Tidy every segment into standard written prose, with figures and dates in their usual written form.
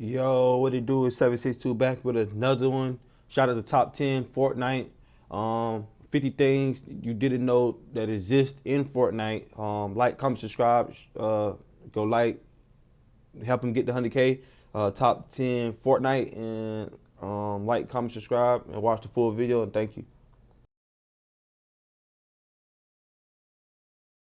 Yo, what it do is 762 back with another one. Shout out to top 10 Fortnite. 50 things you didn't know that exist in Fortnite. Like, comment, subscribe. Go like, help him get the 100K. Top 10 Fortnite and like, comment, subscribe, and watch the full video. And thank you.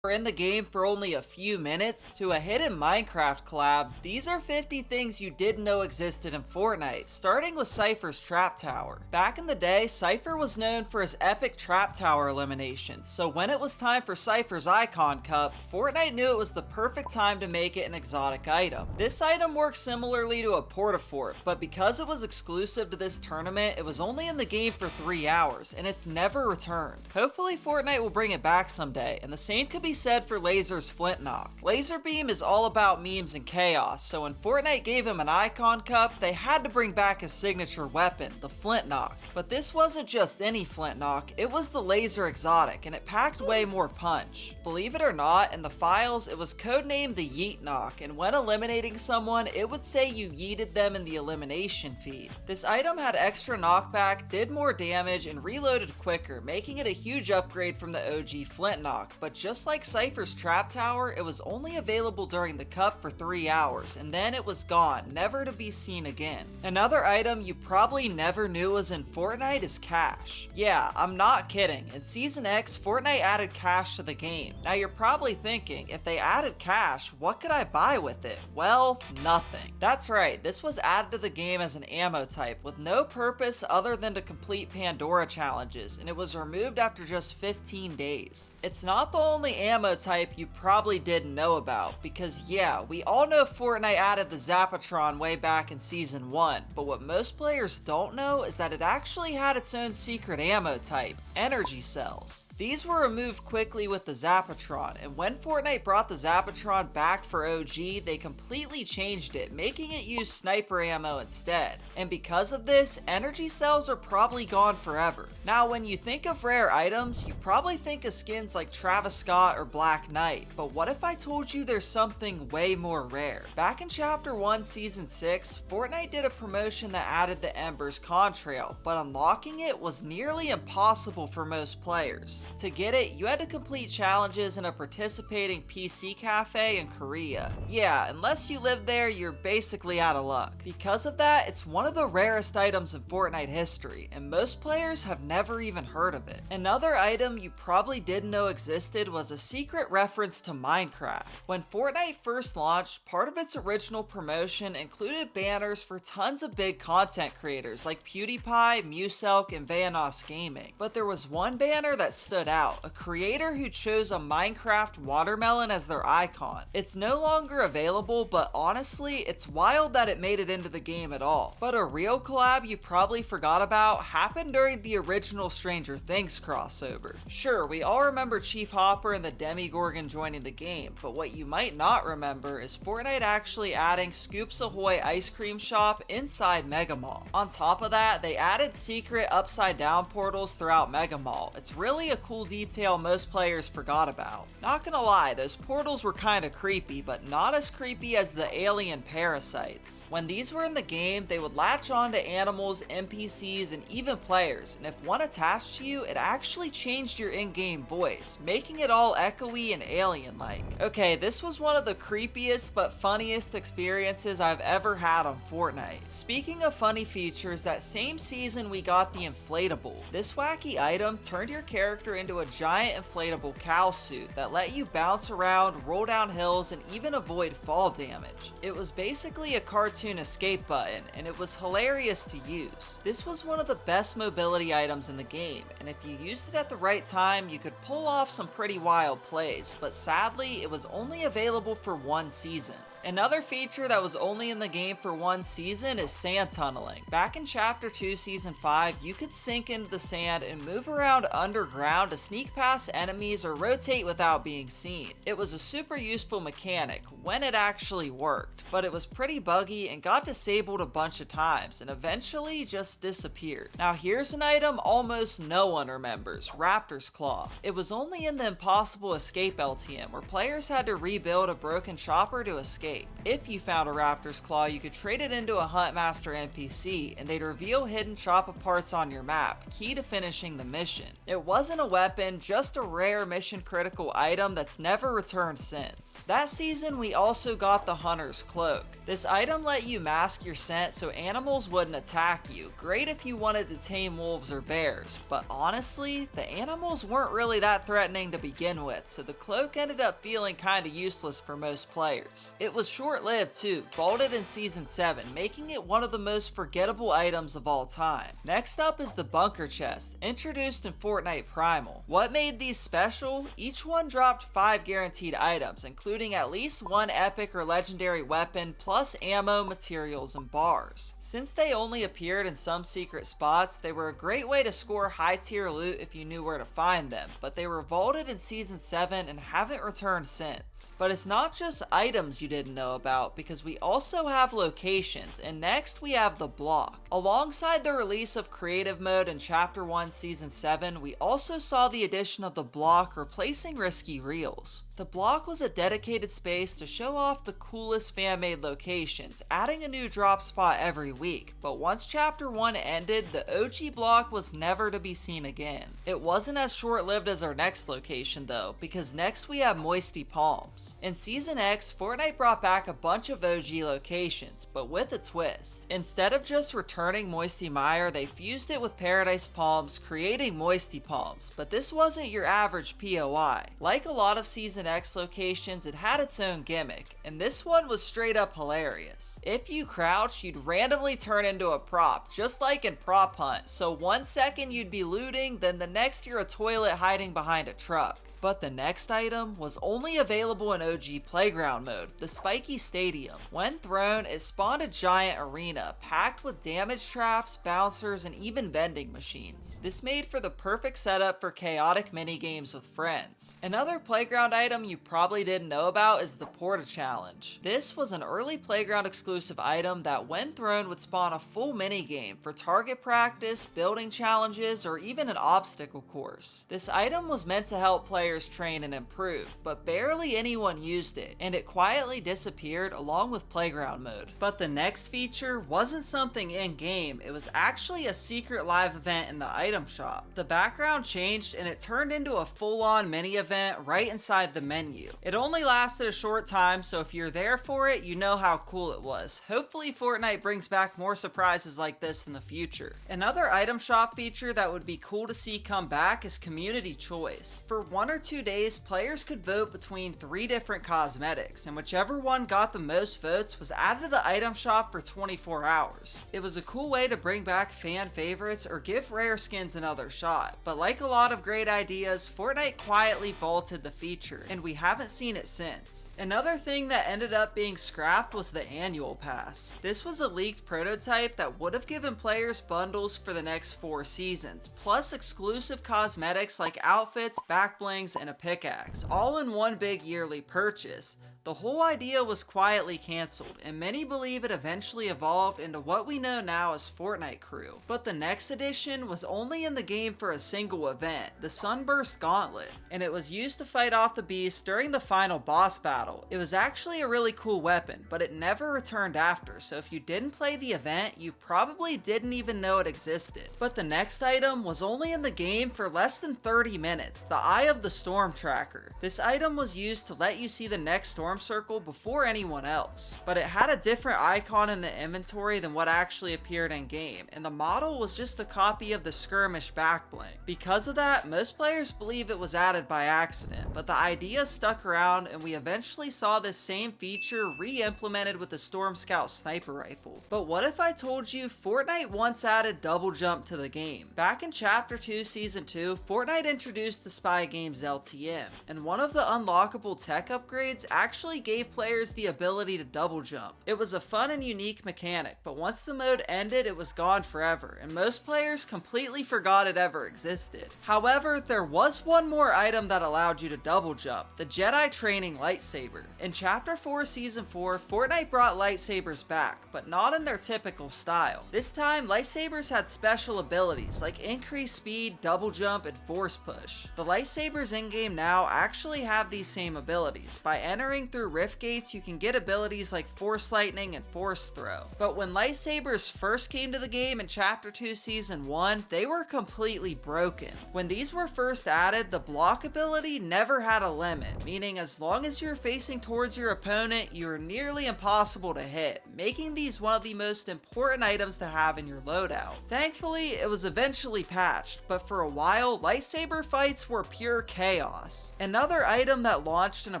We're in the game for only a few minutes to a hidden Minecraft collab. These are 50 things you didn't know existed in Fortnite, starting with Cypher's Trap Tower. Back in the day, Cypher was known for his epic Trap Tower eliminations, so when it was time for Cypher's Icon Cup, Fortnite knew it was the perfect time to make it an exotic item. This item works similarly to a Portafort, but because it was exclusive to this tournament, it was only in the game for 3 hours, and it's never returned. Hopefully Fortnite will bring it back someday, and the same could be said for Laser's Flint Knock. Laser Beam is all about memes and chaos, so when Fortnite gave him an Icon Cup, they had to bring back his signature weapon, the Flint Knock. But this wasn't just any Flint Knock, it was the Laser Exotic, and it packed way more punch. Believe it or not, in the files, it was codenamed the Yeet Knock, and when eliminating someone, it would say you yeeted them in the elimination feed. This item had extra knockback, did more damage, and reloaded quicker, making it a huge upgrade from the OG Flint Knock, but just like Cypher's Trap Tower, it was only available during the cup for 3 hours, and then it was gone, never to be seen again. Another item you probably never knew was in Fortnite is cash. Yeah, I'm not kidding. In Season X, Fortnite added cash to the game. Now you're probably thinking, if they added cash, what could I buy with it? Well, nothing. That's right, this was added to the game as an ammo type, with no purpose other than to complete Pandora challenges, and it was removed after just 15 days. It's not the only ammo type you probably didn't know about, because yeah, we all know Fortnite added the Zapatron way back in Season 1, but what most players don't know is that it actually had its own secret ammo type, energy cells. These were removed quickly with the Zapatron, and when Fortnite brought the Zapatron back for OG, they completely changed it, making it use sniper ammo instead. And because of this, energy cells are probably gone forever. Now when you think of rare items, you probably think of skins like Travis Scott or Black Knight, but what if I told you there's something way more rare? Back in Chapter 1 Season 6, Fortnite did a promotion that added the Embers contrail, but unlocking it was nearly impossible for most players. To get it, you had to complete challenges in a participating PC cafe in Korea. Yeah, unless you live there, you're basically out of luck. Because of that, it's one of the rarest items in Fortnite history, and most players have never even heard of it. Another item you probably didn't know existed was a secret reference to Minecraft. When Fortnite first launched, part of its original promotion included banners for tons of big content creators like PewDiePie, Muselk, and Vanos Gaming. But there was one banner that stood out, a creator who chose a Minecraft watermelon as their icon. It's no longer available, but honestly, it's wild that it made it into the game at all. But a real collab you probably forgot about happened during the original Stranger Things crossover. Sure, we all remember Chief Hopper and the Demigorgon joining the game, but what you might not remember is Fortnite actually adding Scoops Ahoy ice cream shop inside Mega Mall. On top of that, they added secret upside down portals throughout Mega Mall. It's really a cool detail most players forgot about. Not gonna lie, those portals were kinda creepy, but not as creepy as the alien parasites. When these were in the game, they would latch onto animals, NPCs, and even players, and if one attached to you, it actually changed your in-game voice, making it all echoey and alien-like. Okay, this was one of the creepiest but funniest experiences I've ever had on Fortnite. Speaking of funny features, that same season we got the inflatable. This wacky item turned your character into a giant inflatable cow suit that let you bounce around, roll down hills, and even avoid fall damage. It was basically a cartoon escape button, and it was hilarious to use. This was one of the best mobility items in the game, and if you used it at the right time, you could pull off some pretty wild plays, but sadly, it was only available for one season. Another feature that was only in the game for one season is sand tunneling. Back in Chapter 2 Season 5, you could sink into the sand and move around underground to sneak past enemies or rotate without being seen. It was a super useful mechanic when it actually worked, but it was pretty buggy and got disabled a bunch of times and eventually just disappeared. Now here's an item almost no one remembers, Raptor's Claw. It was only in the Impossible Escape LTM where players had to rebuild a broken chopper to escape. escape. If you found a raptor's claw, you could trade it into a Huntmaster NPC, and they'd reveal hidden chopper parts on your map, key to finishing the mission. It wasn't a weapon, just a rare mission critical item that's never returned since. That season, we also got the Hunter's Cloak. This item let you mask your scent so animals wouldn't attack you, great if you wanted to tame wolves or bears, but honestly, the animals weren't really that threatening to begin with, so the cloak ended up feeling kinda useless for most players. It was short-lived too, vaulted in Season 7, making it one of the most forgettable items of all time. Next up is the Bunker Chest, introduced in Fortnite Primal. What made these special? Each one dropped 5 guaranteed items, including at least one epic or legendary weapon, plus ammo, materials, and bars. Since they only appeared in some secret spots, they were a great way to score high tier loot if you knew where to find them, but they were vaulted in Season 7 and haven't returned since. But it's not just items you didn't know about, because we also have locations, and next we have the block. Alongside the release of Creative Mode in Chapter 1 Season 7, we also saw the addition of the block replacing risky reels. The block was a dedicated space to show off the coolest fan-made locations, adding a new drop spot every week, but once Chapter 1 ended, the OG block was never to be seen again. It wasn't as short-lived as our next location though, because next we have Moisty Palms. In Season X, Fortnite brought back a bunch of OG locations, but with a twist. Instead of just returning Moisty Mire, they fused it with Paradise Palms, creating Moisty Palms, but this wasn't your average POI. Like a lot of Season X locations, it had its own gimmick, and this one was straight up hilarious. If you crouch, you'd randomly turn into a prop, just like in Prop Hunt, so 1 second you'd be looting, then the next you're a toilet hiding behind a truck. But the next item was only available in OG Playground mode, the Spiky Stadium. When thrown, it spawned a giant arena, packed with damage traps, bouncers, and even vending machines. This made for the perfect setup for chaotic minigames with friends. Another Playground item you probably didn't know about is the Porta Challenge. This was an early Playground exclusive item that when thrown would spawn a full minigame for target practice, building challenges, or even an obstacle course. This item was meant to help players train and improve, but barely anyone used it, and it quietly disappeared along with Playground mode. But the next feature wasn't something in-game, it was actually a secret live event in the item shop. The background changed and it turned into a full-on mini event right inside the menu. It only lasted a short time, so if you're there for it, you know how cool it was. Hopefully Fortnite brings back more surprises like this in the future. Another item shop feature that would be cool to see come back is community choice. For 1 or 2 days, players could vote between 3 different cosmetics, and whichever one got the most votes was added to the item shop for 24 hours. It was a cool way to bring back fan favorites or give rare skins another shot, but like a lot of great ideas, Fortnite quietly vaulted the feature, and we haven't seen it since. Another thing that ended up being scrapped was the annual pass. This was a leaked prototype that would have given players bundles for the next 4 seasons, plus exclusive cosmetics like outfits, backblings, and a pickaxe, all in one big yearly purchase. The whole idea was quietly cancelled, and many believe it eventually evolved into what we know now as Fortnite Crew. But the next edition was only in the game for a single event, the Sunburst Gauntlet, and it was used to fight off the beast during the final boss battle. It was actually a really cool weapon, but it never returned after, so if you didn't play the event, you probably didn't even know it existed. But the next item was only in the game for less than 30 minutes, the Eye of the Storm Tracker. This item was used to let you see the next storm circle before anyone else, but it had a different icon in the inventory than what actually appeared in game, and the model was just a copy of the skirmish backbling. Because of that, most players believe it was added by accident, but the idea stuck around and we eventually saw this same feature re-implemented with the Storm Scout sniper rifle. But what if I told you Fortnite once added double jump to the game? Back in Chapter 2 Season 2, Fortnite introduced the Spy Games LTM, and one of the unlockable tech upgrades actually gave players the ability to double jump. It was a fun and unique mechanic, but once the mode ended, it was gone forever, and most players completely forgot it ever existed. However, there was one more item that allowed you to double jump, the Jedi Training Lightsaber. In Chapter 4 Season 4, Fortnite brought lightsabers back, but not in their typical style. This time, lightsabers had special abilities like increased speed, double jump, and force push. The lightsabers in-game now actually have these same abilities. By entering through rift gates, you can get abilities like Force Lightning and Force Throw. But when lightsabers first came to the game in Chapter 2 Season 1, they were completely broken. When these were first added, the block ability never had a limit, meaning as long as you're facing towards your opponent, you're nearly impossible to hit, making these one of the most important items to have in your loadout. Thankfully, it was eventually patched, but for a while, lightsaber fights were pure chaos. Another item that launched in a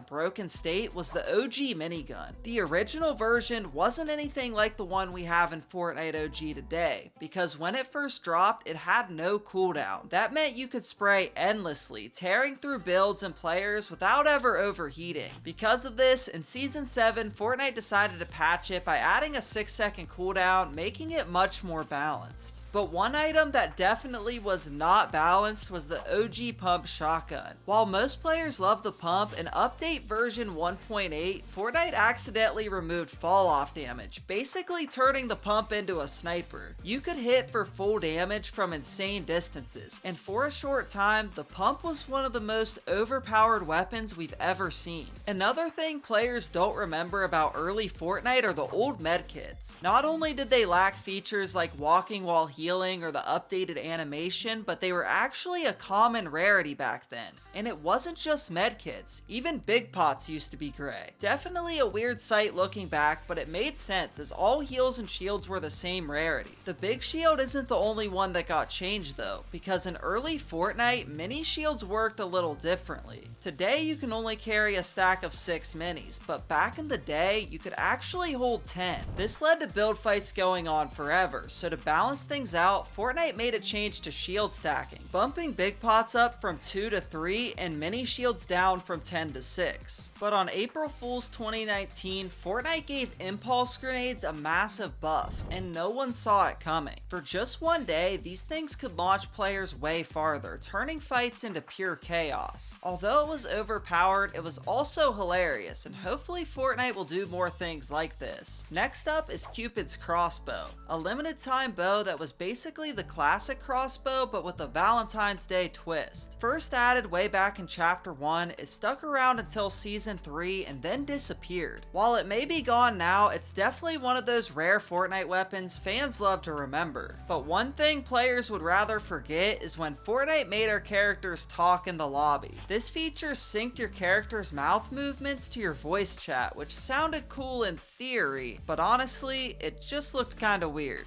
broken state was the OG minigun. The original version wasn't anything like the one we have in Fortnite OG today, because when it first dropped, it had no cooldown. That meant you could spray endlessly, tearing through builds and players without ever overheating. Because of this, in Season 7, Fortnite decided to patch it by adding a 6-second cooldown, making it much more balanced. But one item that definitely was not balanced was the OG pump shotgun. While most players love the pump, in update version 1.8, Fortnite accidentally removed fall off damage, basically turning the pump into a sniper. You could hit for full damage from insane distances, and for a short time, the pump was one of the most overpowered weapons we've ever seen. Another thing players don't remember about early Fortnite are the old medkits. Not only did they lack features like walking while healing or the updated animation, but they were actually a common rarity back then. And it wasn't just medkits, even big pots used to be gray. Definitely a weird sight looking back, but it made sense as all heals and shields were the same rarity. The big shield isn't the only one that got changed though, because in early Fortnite, mini shields worked a little differently. Today you can only carry a stack of 6 minis, but back in the day, you could actually hold 10. This led to build fights going on forever, so to balance things out, Fortnite made a change to shield stacking, bumping big pots up from 2 to 3 and mini shields down from 10 to 6. But on April Fool's 2019, Fortnite gave impulse grenades a massive buff, and no one saw it coming. For just one day, these things could launch players way farther, turning fights into pure chaos. Although it was overpowered, it was also hilarious, and hopefully Fortnite will do more things like this. Next up is Cupid's crossbow, a limited time bow that was basically the classic crossbow but with a Valentine's Day twist. First added way back in Chapter 1, it stuck around until Season 3 and then disappeared. While it may be gone now, it's definitely one of those rare Fortnite weapons fans love to remember. But one thing players would rather forget is when Fortnite made our characters talk in the lobby. This feature synced your character's mouth movements to your voice chat, which sounded cool in theory, but honestly, it just looked kinda weird.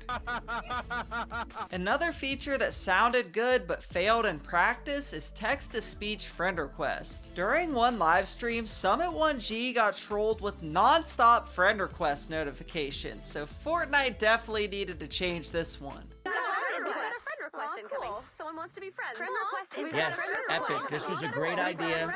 Another feature that sounded good but failed in practice is text-to-speech friend request. During one livestream, Summit1G got trolled with non-stop friend request notifications, so Fortnite definitely needed to change this one. Cool. Someone wants to be friends. Yes, epic. This was a great idea.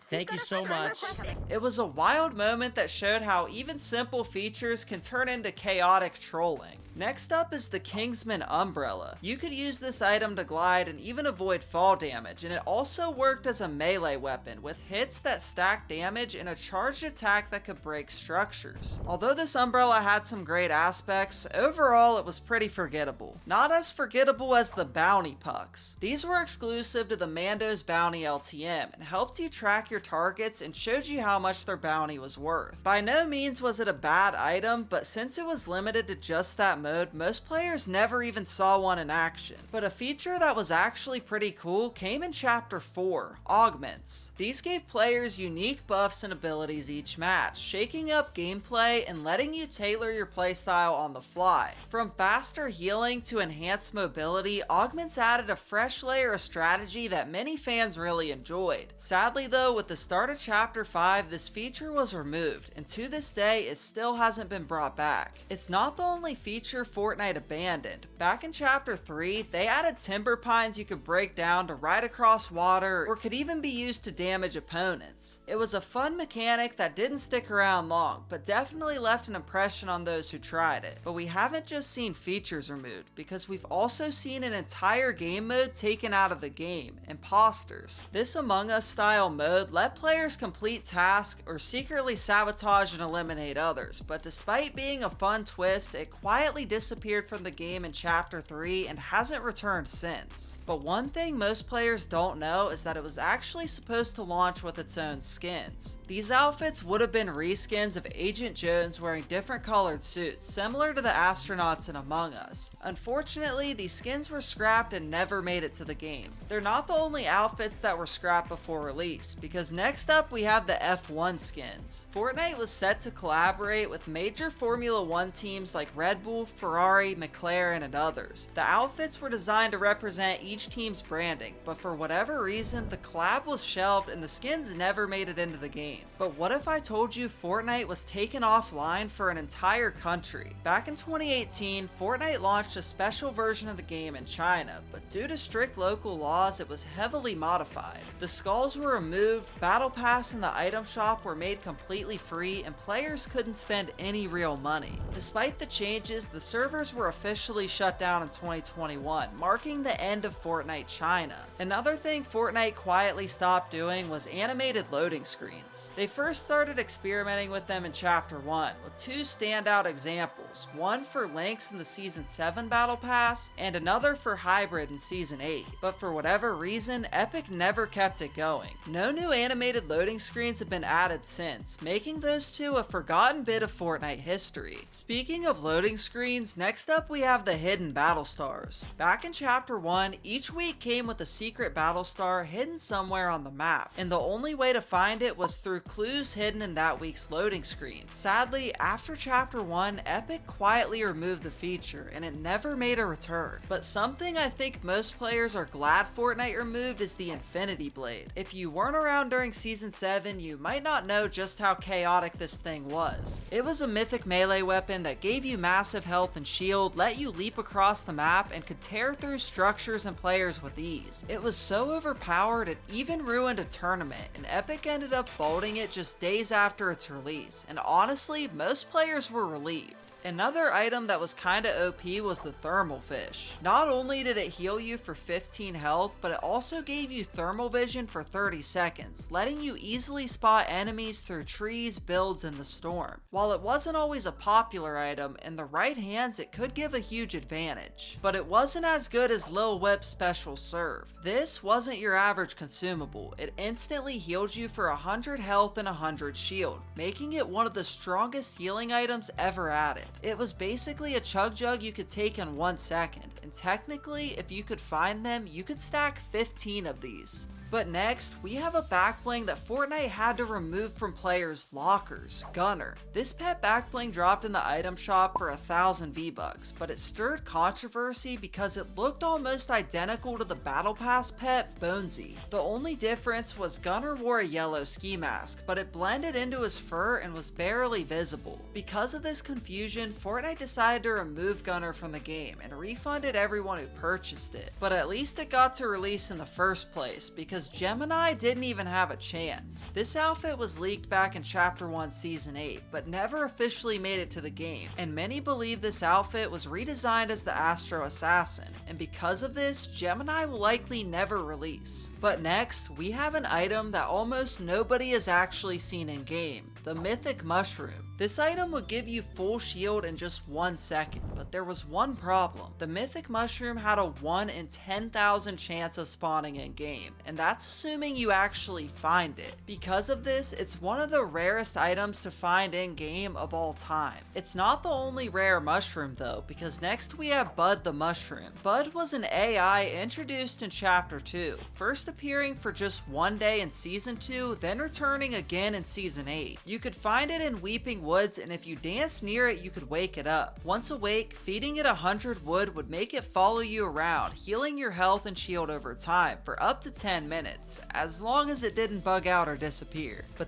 Thank you so much. It was a wild moment that showed how even simple features can turn into chaotic trolling. Next up is the Kingsman Umbrella. You could use this item to glide and even avoid fall damage, and it also worked as a melee weapon with hits that stacked damage and a charged attack that could break structures. Although this umbrella had some great aspects, overall it was pretty forgettable. Not as forgettable as the bounty pucks. These were exclusive to the Mando's Bounty LTM and helped you track your targets and showed you how much their bounty was worth. By no means was it a bad item, but since it was limited to just that mode, most players never even saw one in action. But a feature that was actually pretty cool came in Chapter 4, Augments. These gave players unique buffs and abilities each match, shaking up gameplay and letting you tailor your playstyle on the fly. From faster healing to enhanced mobility, Augments added a fresh layer of strategy that many fans really enjoyed. Sadly though, with the start of Chapter 5, this feature was removed, and to this day, it still hasn't been brought back. It's not the only feature Fortnite abandoned. Back in Chapter 3, they added timber pines you could break down to ride across water, or could even be used to damage opponents. It was a fun mechanic that didn't stick around long, but definitely left an impression on those who tried it. But we haven't just seen features removed, because we've also seen an entire game mode taken out of the game, imposters. This Among Us style mode let players complete tasks or secretly sabotage and eliminate others, but despite being a fun twist, it quietly disappeared from the game in Chapter 3 and hasn't returned since. But one thing most players don't know is that it was actually supposed to launch with its own skins. These outfits would have been reskins of Agent Jones wearing different colored suits, similar to the astronauts in Among Us. Unfortunately, these skins were scrapped and never made it to the game. They're not the only outfits that were scrapped before release, because next up we have the F1 skins. Fortnite was set to collaborate with major Formula 1 teams like Red Bull, Ferrari, McLaren, and others. The outfits were designed to represent each team's branding, but for whatever reason, the collab was shelved and the skins never made it into the game. But what if I told you Fortnite was taken offline for an entire country? Back in 2018, Fortnite launched a special version of the game in China, but due to strict local laws, it was heavily modified. The skulls were removed, Battle Pass and the item shop were made completely free, and players couldn't spend any real money. Despite the changes, the servers were officially shut down in 2021, marking the end of Fortnite China. Another thing Fortnite quietly stopped doing was animated loading screens. They first started experimenting with them in Chapter 1, with two standout examples, one for Lynx in the Season 7 Battle Pass, and another for Hybrid in Season 8. But for whatever reason, Epic never kept it going. No new animated loading screens have been added since, making those two a forgotten bit of Fortnite history. Speaking of loading screens, next up we have the hidden battle stars. Back in Chapter 1, each week came with a secret battle star hidden somewhere on the map, and the only way to find it was through clues hidden in that week's loading screen. Sadly, after Chapter 1, Epic quietly removed the feature, and it never made a return. But something I think most players are glad Fortnite removed is the Infinity Blade. If you weren't around during Season 7, you might not know just how chaotic this thing was. It was a mythic melee weapon that gave you massive health and shield, let you leap across the map, and could tear through structures and players with ease. It was so overpowered it even ruined a tournament, and Epic ended up bolting it just days after its release, and honestly, most players were relieved. Another item that was kinda OP was the thermal fish. Not only did it heal you for 15 health, but it also gave you thermal vision for 30 seconds, letting you easily spot enemies through trees, builds, and the storm. While it wasn't always a popular item, in the right hands it could give a huge advantage. But it wasn't as good as Lil Whip's special serve. This wasn't your average consumable. It instantly healed you for 100 health and 100 shield, making it one of the strongest healing items ever added. It was basically a chug jug you could take in 1 second, and technically, if you could find them, you could stack 15 of these. But next, we have a backbling that Fortnite had to remove from players' lockers, Gunner. This pet backbling dropped in the item shop for 1,000 V-Bucks, but it stirred controversy because it looked almost identical to the Battle Pass pet, Bonesy. The only difference was Gunner wore a yellow ski mask, but it blended into his fur and was barely visible. Because of this confusion, Fortnite decided to remove Gunner from the game and refunded everyone who purchased it. But at least it got to release in the first place, because Gemini didn't even have a chance. This outfit was leaked back in Chapter 1 Season 8, but never officially made it to the game, and many believe this outfit was redesigned as the Astro Assassin, and because of this, Gemini will likely never release. But next, we have an item that almost nobody has actually seen in game, the Mythic Mushroom. This item would give you full shield in just 1 second, but there was one problem. The Mythic Mushroom had a 1 in 10,000 chance of spawning in game, and that's assuming you actually find it. Because of this, it's one of the rarest items to find in game of all time. It's not the only rare mushroom though, because next we have Bud the Mushroom. Bud was an AI introduced in Chapter 2, first appearing for just 1 day in Season 2, then returning again in Season 8. You could find it in Weeping Woods, and if you danced near it, you could wake it up. Once awake, feeding it 100 wood would make it follow you around, healing your health and shield over time for up to 10 minutes, as long as it didn't bug out or disappear. But